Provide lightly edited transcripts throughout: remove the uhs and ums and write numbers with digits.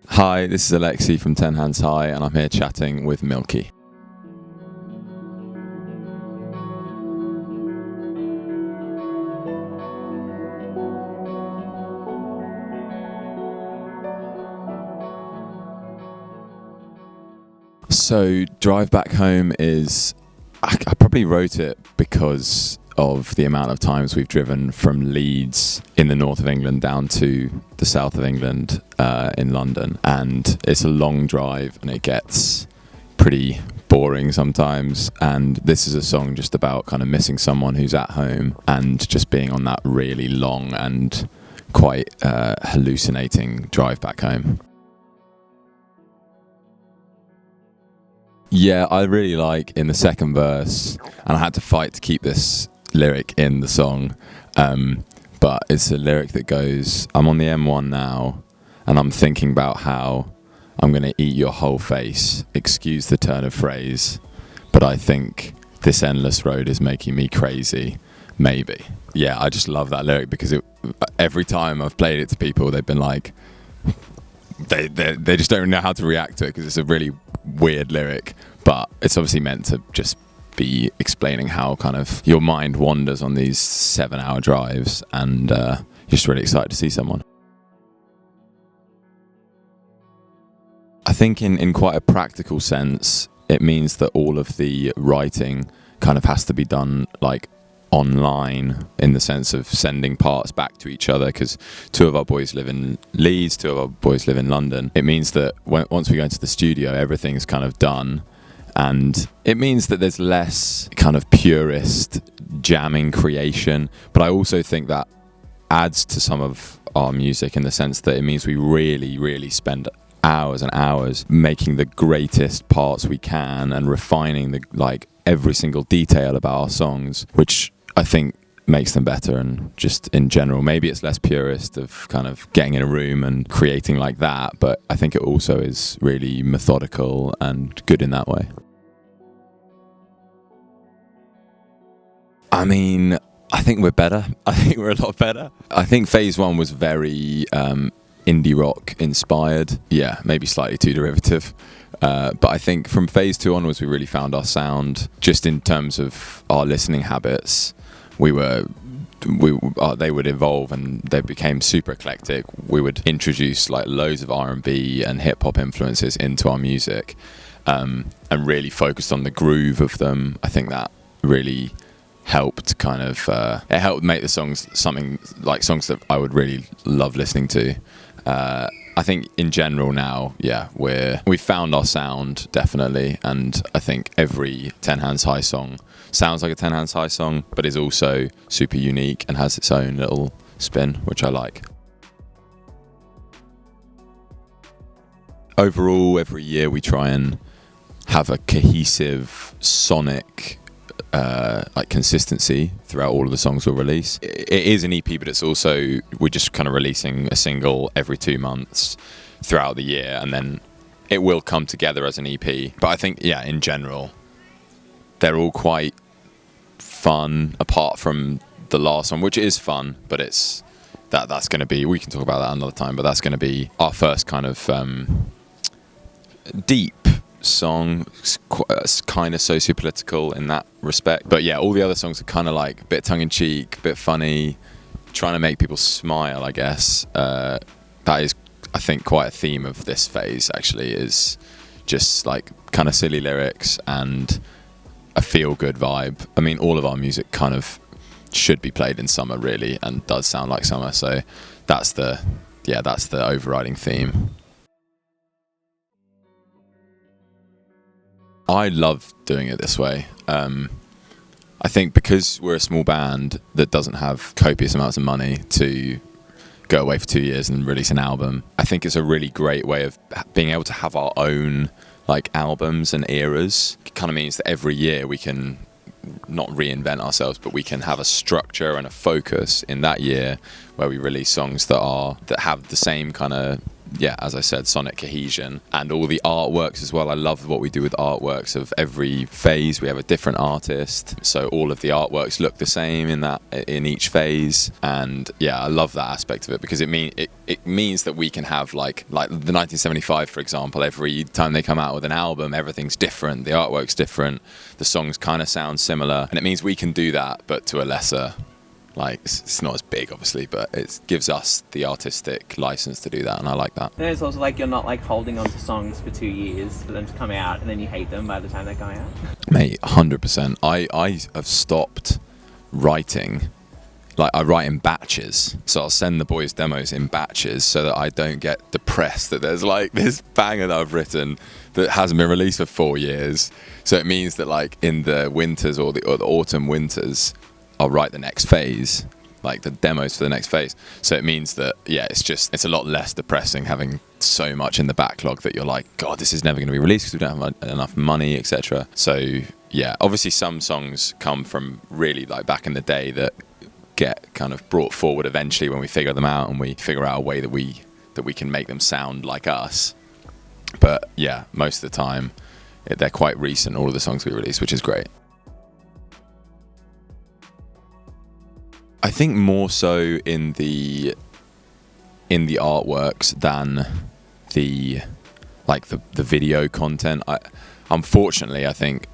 Hi, this is Alexi from 10 Hands High, and I'm here chatting with Milky. So, Drive Back Home is... I probably wrote it because of the amount of times we've driven from Leeds in the north of England down to the south of England in London, and it's a long drive and it gets pretty boring sometimes, and this is a song just about kind of missing someone who's at home and just being on that really long and quite hallucinating drive back home. Yeah, I really like in the second verse, and I had to fight to keep this lyric in the song, but it's a lyric that goes, I'm on the M1 now, and I'm thinking about how I'm going to eat your whole face, excuse the turn of phrase, but I think this endless road is making me crazy, maybe. Yeah, I just love that lyric because every time I've played it to people, they've been like, they just don't know how to react to it because it's a really weird lyric, but it's obviously meant to just be explaining how kind of your mind wanders on these 7-hour drives, and you're just really excited to see someone. I think in quite a practical sense, it means that all of the writing kind of has to be done like online, in the sense of sending parts back to each other, because two of our boys live in Leeds, two of our boys live in London. It means that once we go into the studio, everything's kind of done, and it means that there's less kind of purist jamming creation, but I also think that adds to some of our music in the sense that it means we really spend hours and hours making the greatest parts we can and refining every single detail about our songs, which I think makes them better. And just in general, maybe it's less purist of kind of getting in a room and creating like that, but I think it also is really methodical and good in that way. I mean, I think we're better. I think we're a lot better. I think phase one was very indie rock inspired. Yeah, maybe slightly too derivative. But I think from phase two onwards, we really found our sound. Just in terms of our listening habits, they would evolve and they became super eclectic. We would introduce like loads of R&B and hip hop influences into our music, and really focused on the groove of them. I think that really helped kind of it helped make the songs something like songs that I would really love listening to. I think in general now, yeah, we've found our sound, definitely, and I think every 10 Hands High song sounds like a 10 Hands High song, but is also super unique and has its own little spin, which I like. Overall, every year we try and have a cohesive sonic consistency throughout all of the songs we'll release. It is an EP, but it's also, we're just kind of releasing a single every 2 months throughout the year, and then it will come together as an EP. But I think, yeah, in general, they're all quite fun, apart from the last one, which is fun, but it's that's going to be, we can talk about that another time, but that's going to be our first kind of deep song, kind of socio-political in that respect. But yeah, all the other songs are kind of like a bit tongue-in-cheek, a bit funny, trying to make people smile, I guess. That is, I think, quite a theme of this phase, actually, is just like kind of silly lyrics and a feel-good vibe. I mean, all of our music kind of should be played in summer, really, and does sound like summer, so that's the overriding theme. I love doing it this way. I think because we're a small band that doesn't have copious amounts of money to go away for 2 years and release an album, I think it's a really great way of being able to have our own like albums and eras. It kind of means that every year we can not reinvent ourselves, but we can have a structure and a focus in that year where we release songs that have the same kind of yeah, as I said, sonic cohesion, and all the artworks as well. I love what we do with artworks of every phase. We have a different artist, so all of the artworks look the same in each phase. And yeah, I love that aspect of it, because it means that we can have like the 1975, for example. Every time they come out with an album, everything's different, the artwork's different, the songs kind of sound similar, and it means we can do that, but to a lesser, like, it's not as big, obviously, but it gives us the artistic license to do that, and I like that. And it's also like you're not like holding on to songs for 2 years for them to come out and then you hate them by the time they're coming out. Mate, 100%. I have stopped writing. Like, I write in batches, so I'll send the boys demos in batches so that I don't get depressed that there's like this banger that I've written that hasn't been released for 4 years. So it means that like in the winters or the autumn winters, I'll write the next phase, like the demos for the next phase. So it means that, yeah, it's a lot less depressing having so much in the backlog that you're like, God, this is never going to be released because we don't have enough money, etc. So yeah, obviously some songs come from really like back in the day that get kind of brought forward eventually when we figure them out and we figure out a way that we can make them sound like us. But yeah, most of the time they're quite recent, all of the songs we release, which is great. I think more so in the artworks than the video content. Unfortunately, I think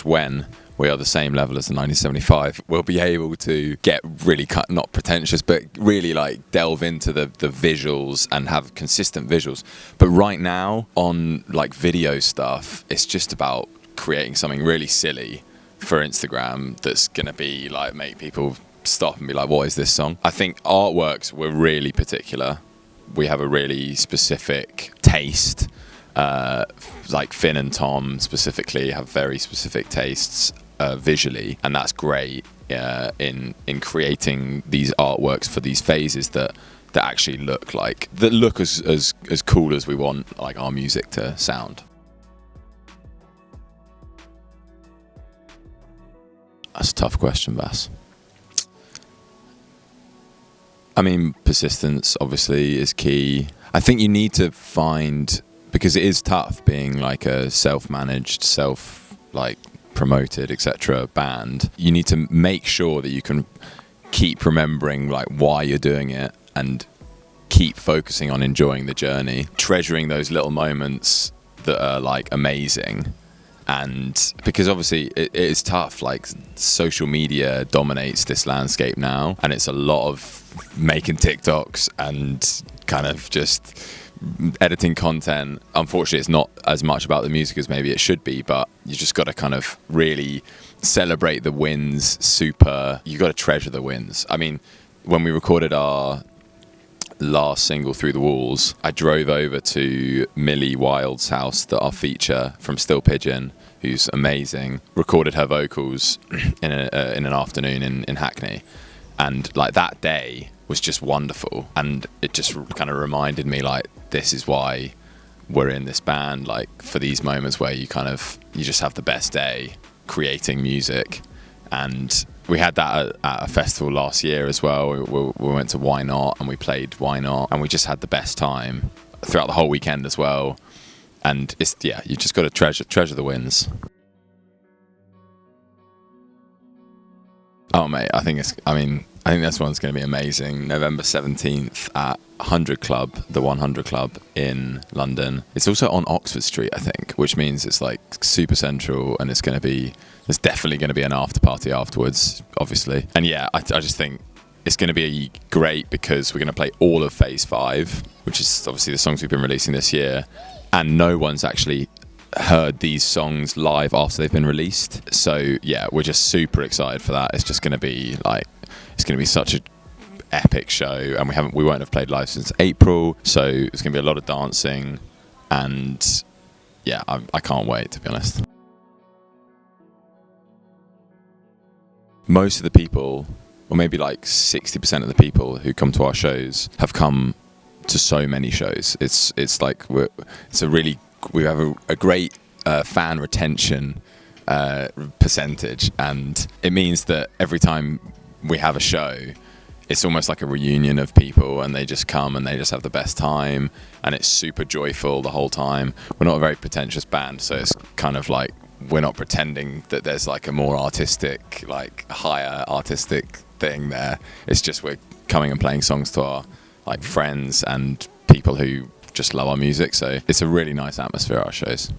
when we are the same level as the 1975, we'll be able to get really not pretentious, but really like delve into the visuals and have consistent visuals. But right now on like video stuff, it's just about creating something really silly for Instagram that's gonna be like make people stop and be like, what is this song? I think artworks were really particular. We have a really specific taste. Like Finn and Tom specifically have very specific tastes visually, and that's great in creating these artworks for these phases that actually look as cool as we want like our music to sound. That's a tough question, Vas. I mean, persistence obviously is key. I think you need to find, because it is tough being like a self-managed, promoted, etc. band. You need to make sure that you can keep remembering like why you're doing it and keep focusing on enjoying the journey, treasuring those little moments that are like amazing. And because obviously it is tough, like social media dominates this landscape now, and it's a lot of making TikToks and kind of just editing content. Unfortunately, it's not as much about the music as maybe it should be, but you just got to kind of really celebrate the wins. You got to treasure the wins. I mean, when we recorded our last single, Through the Walls, I drove over to Millie Wild's house, our feature from Still Pigeon, who's amazing, recorded her vocals in an afternoon in Hackney, and like that day was just wonderful, and it just kind of reminded me like this is why we're in this band, like for these moments where you just have the best day creating music. And we had that at a festival last year as well. We went to Why Not and we played Why Not, and we just had the best time throughout the whole weekend as well. And you just got to treasure the wins. Oh mate, I think this one's going to be amazing. November 17th at 100 Club, the 100 Club in London. It's also on Oxford Street, I think, which means it's like super central, and there's definitely going to be an after party afterwards, obviously. And yeah, I just think it's going to be great because we're going to play all of Phase 5, which is obviously the songs we've been releasing this year, and no one's actually heard these songs live after they've been released. So yeah, we're just super excited for that. It's just going to be such an epic show, and we won't have played live since April, so it's going to be a lot of dancing, and yeah, I can't wait, to be honest. Most of the people, or maybe like 60% of the people who come to our shows have come to so many shows. It's like we have a great fan retention percentage, and it means that every time we have a show, it's almost like a reunion of people, and they just come and they just have the best time, and it's super joyful the whole time. We're not a very pretentious band, so it's kind of like we're not pretending that there's like a more artistic, like higher artistic thing there. It's just we're coming and playing songs to our like friends and people who just love our music, so it's a really nice atmosphere at our shows.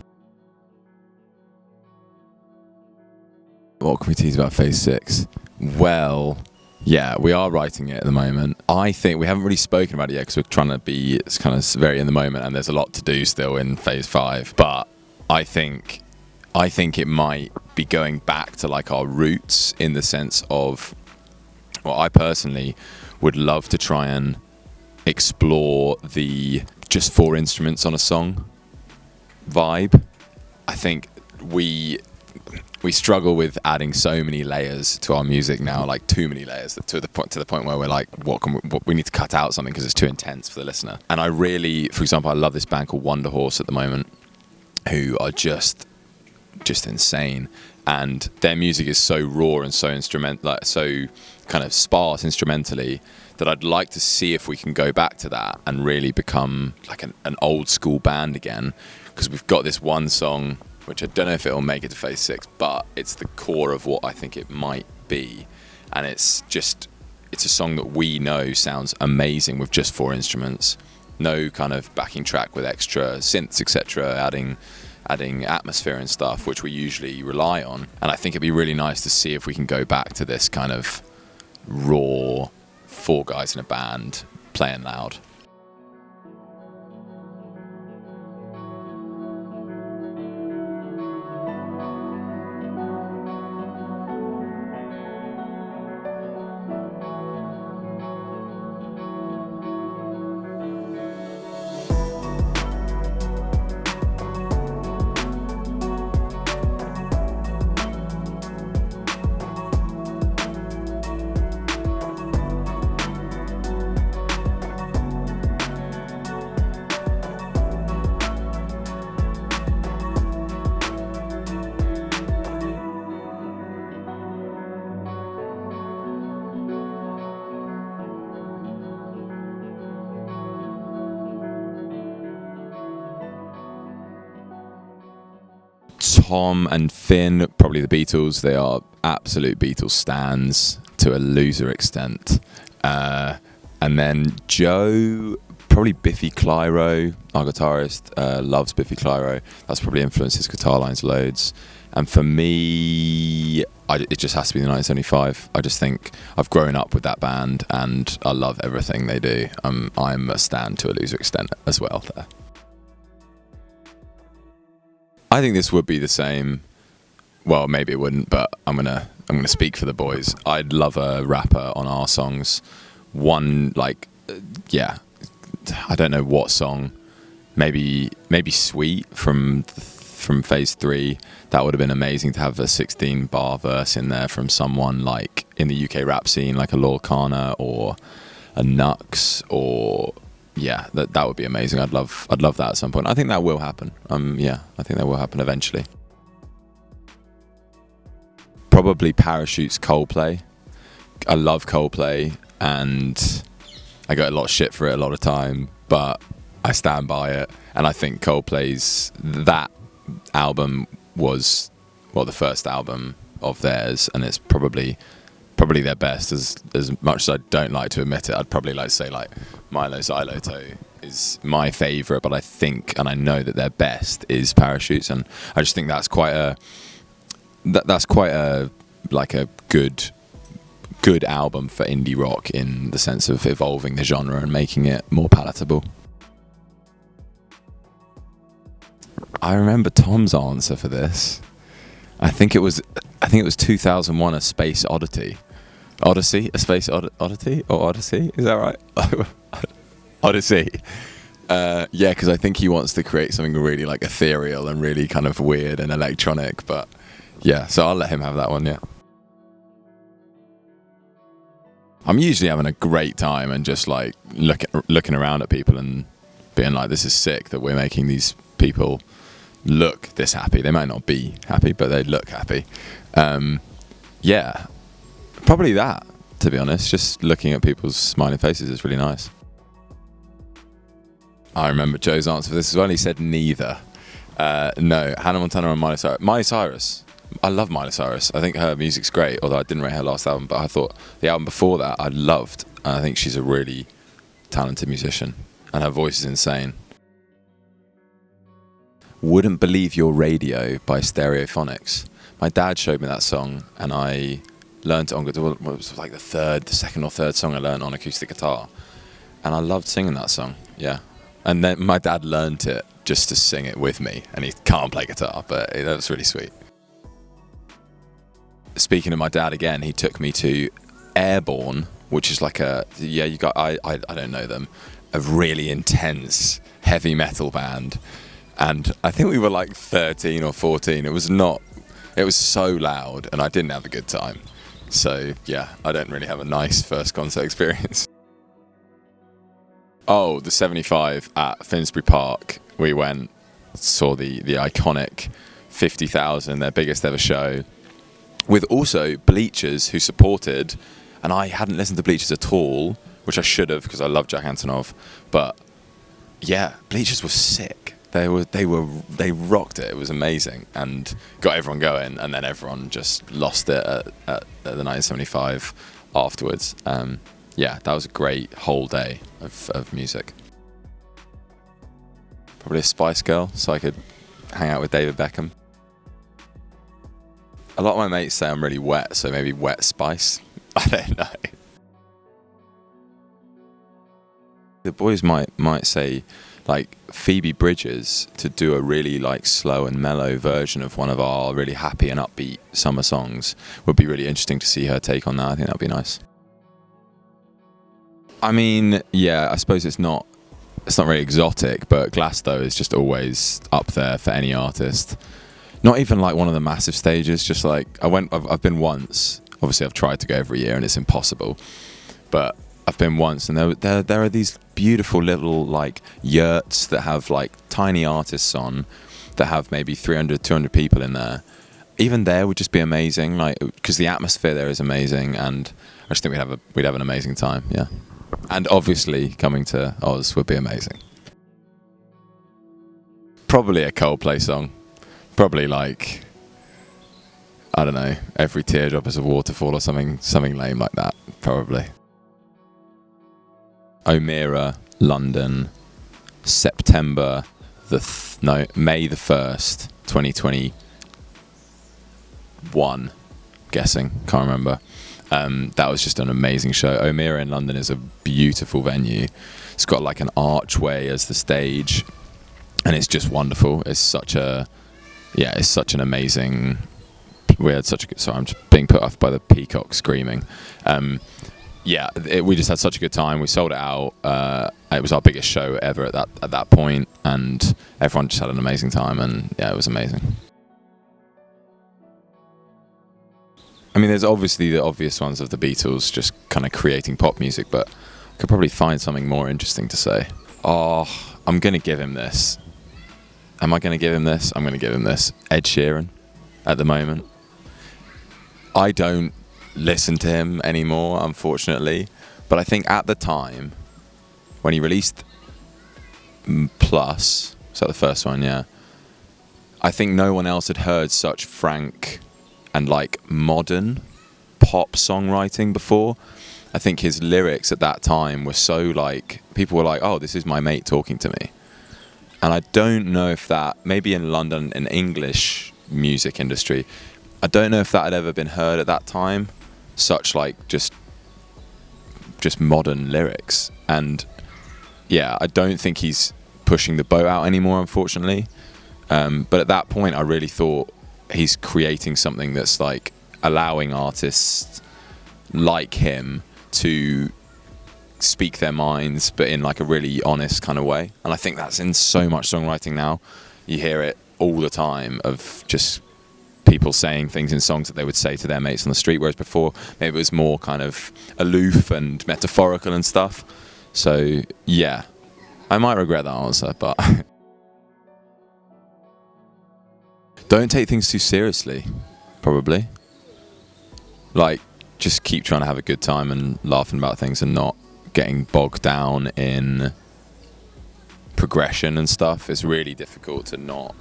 What can we tease about Phase 6? Well, yeah, we are writing it at the moment. I think we haven't really spoken about it yet because we're trying to be it's kind of very in the moment, and there's a lot to do still in Phase 5. But I think it might be going back to like our roots, in the sense of, well, I personally would love to try and explore the just 4 instruments on a song vibe. I think we struggle with adding so many layers to our music now, like too many layers, to the point where we're like, what we need to cut out something because it's too intense for the listener. And I really, for example, I love this band called Wonder Horse at the moment, who are just insane, and their music is so raw and so like so kind of sparse instrumentally, that I'd like to see if we can go back to that and really become like an old school band again, because we've got this one song which I don't know if it'll make it to Phase 6, but it's the core of what I think it might be. And it's a song that we know sounds amazing with just 4 instruments, no kind of backing track with extra synths, etc., adding atmosphere and stuff, which we usually rely on. And I think it'd be really nice to see if we can go back to this kind of raw 4 guys in a band playing loud. Tom and Finn, probably the Beatles. They are absolute Beatles stans to a loser extent. And then Joe, probably Biffy Clyro, our guitarist, loves Biffy Clyro. That's probably influenced his guitar lines loads. And for me, it just has to be the 1975. I just think I've grown up with that band and I love everything they do. I'm a stan to a loser extent as well there. I think this would be the same. Well, maybe it wouldn't, but I'm gonna speak for the boys. I'd love a rapper on our songs. One, like, yeah, I don't know what song. Maybe Sweet from Phase 3. That would have been amazing to have a 16-bar verse in there from someone like in the UK rap scene, like a Lil Kana or a Nux, or yeah, that would be amazing. I'd love that at some point. I think that will happen. Yeah, I think that will happen eventually. Probably Parachutes Coldplay. I love Coldplay, and I got a lot of shit for it a lot of time, but I stand by it. And I think Coldplay's that album was the first album of theirs, and it's probably their best. As much as I don't like to admit it, I'd probably like to say like Milo Xyloto is my favourite, but I think and I know that their best is Parachutes, and I just think that's quite a like a good album for indie rock, in the sense of evolving the genre and making it more palatable. I remember Tom's answer for this. I think it was 2001: A Space Oddity. Odyssey, A Space Oddity, or Odyssey? Is that right? Odyssey. Yeah, because I think he wants to create something really like ethereal and really kind of weird and electronic. But yeah, so I'll let him have that one. Yeah. I'm usually having a great time and just like looking around at people and being like, this is sick that we're making these people look this happy. They might not be happy, but they look happy. Yeah, probably that. to be honest. Just looking at people's smiling faces is really nice. I remember Joe's answer for this as well. He said neither. No, Hannah Montana or Miley Cyrus. Miley Cyrus. I love Miley Cyrus. I think her music's great, although I didn't rate her last album, but I thought the album before that I loved. And I think she's a really talented musician, and her voice is insane. Wouldn't Believe Your Radio by Stereophonics. My dad showed me that song, and I learned it on guitar. It was like the second or third song I learned on acoustic guitar, and I loved singing that song. Yeah, and then my dad learned it just to sing it with me, and he can't play guitar, but that was really sweet. Speaking of my dad again, he took me to Airborne, which is like I don't know them, a really intense heavy metal band. And I think we were like 13 or 14. It was so loud, and I didn't have a good time. So yeah, I don't really have a nice first concert experience. Oh, the 75 at Finsbury Park. We went, saw the iconic 50,000, their biggest ever show, with also Bleachers, who supported, and I hadn't listened to Bleachers at all, which I should have because I love Jack Antonoff. But yeah, Bleachers were sick. They rocked it. It was amazing and got everyone going. And then everyone just lost it at the 1975 afterwards. Yeah, that was a great whole day of music. Probably a Spice Girl, so I could hang out with David Beckham. A lot of my mates say I'm really wet, so maybe Wet Spice. I don't know. The boys might say like Phoebe Bridgers to do a really like slow and mellow version of one of our really happy and upbeat summer songs would be really interesting to see her take on that. I think that'd be nice. I mean, yeah, I suppose it's not very exotic, but Glasgow is just always up there for any artist. Not even like one of the massive stages, just like I've been once. Obviously I've tried to go every year and it's impossible, but I've been once, and there are these beautiful little like yurts that have like tiny artists on, that have maybe 300, 200 people in there. Even there would just be amazing, like because the atmosphere there is amazing, and I just think we'd have an amazing time. Yeah, and obviously coming to Oz would be amazing. Probably a Coldplay song. Probably like, I don't know, Every Teardrop is a Waterfall or something lame like that. Probably. O'Meara, London, May the 1st, 2021. Guessing, can't remember. That was just an amazing show. O'Meara in London is a beautiful venue. It's got like an archway as the stage, and it's just wonderful. It's such an amazing. We had such a good. Sorry, I'm just being put off by the peacock screaming. We just had such a good time. We sold it out. It was our biggest show ever at that point, and everyone just had an amazing time. And yeah, it was amazing. I mean, there's obviously the obvious ones of the Beatles just kind of creating pop music, but I could probably find something more interesting to say. Oh, I'm gonna give him this. Am I gonna give him this? I'm gonna give him this. Ed Sheeran, at the moment. I don't listen to him anymore, unfortunately, but I think at the time when he released Plus, was that the first one? Yeah, I think no one else had heard such frank and like modern pop songwriting before. I think his lyrics at that time were so like, people were like, oh, this is my mate talking to me. And I don't know if that, maybe in London, in English music industry, I don't know if that had ever been heard at that time. Such like just modern lyrics. And yeah, I don't think he's pushing the boat out anymore, unfortunately. But at that point, I really thought he's creating something that's like allowing artists like him to speak their minds, but in like a really honest kind of way. And I think that's in so much songwriting now. You hear it all the time of just people saying things in songs that they would say to their mates on the street, whereas before maybe it was more kind of aloof and metaphorical and stuff. So yeah, I might regret that answer, but don't take things too seriously, probably. Like, just keep trying to have a good time and laughing about things and not getting bogged down in progression and stuff. It's really difficult to not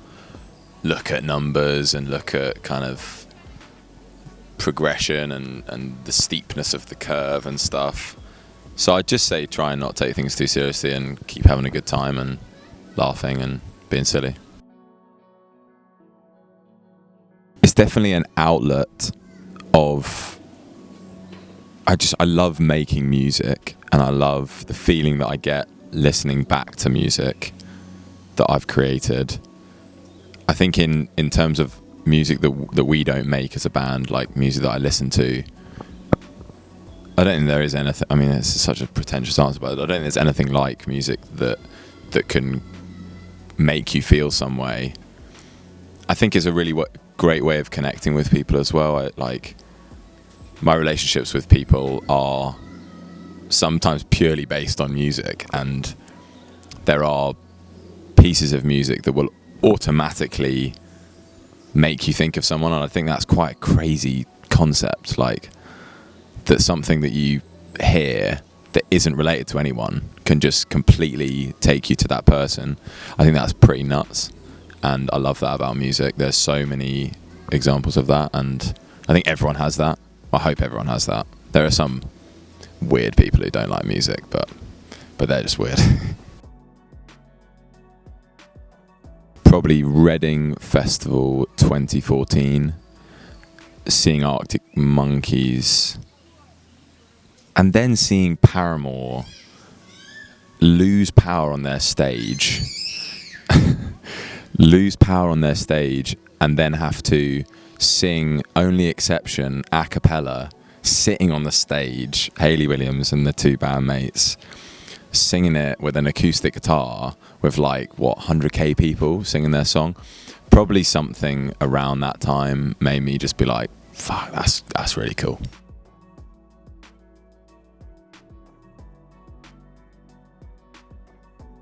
look at numbers and look at kind of progression and the steepness of the curve and stuff. So I'd just say try and not take things too seriously and keep having a good time and laughing and being silly. It's definitely an outlet of, I love making music, and I love the feeling that I get listening back to music that I've created. I think in terms of music that we don't make as a band, like music that I listen to, I don't think there is anything, I mean, it's such a pretentious answer, but I don't think there's anything like music that can make you feel some way. I think it's a really great way of connecting with people as well. Like, my relationships with people are sometimes purely based on music, and there are pieces of music that will automatically make you think of someone, and I think that's quite a crazy concept, like that something that you hear that isn't related to anyone can just completely take you to that person. I think that's pretty nuts, and I love that about music. There's so many examples of that, and I think everyone has that. I hope everyone has that. There are some weird people who don't like music, but they're just weird. Probably Reading Festival 2014, seeing Arctic Monkeys, and then seeing Paramore lose power on their stage. And then have to sing Only Exception a cappella, sitting on the stage, Hayley Williams and the two bandmates, singing it with an acoustic guitar with 100k people singing their song. Probably something around that time made me just be like, fuck, that's really cool.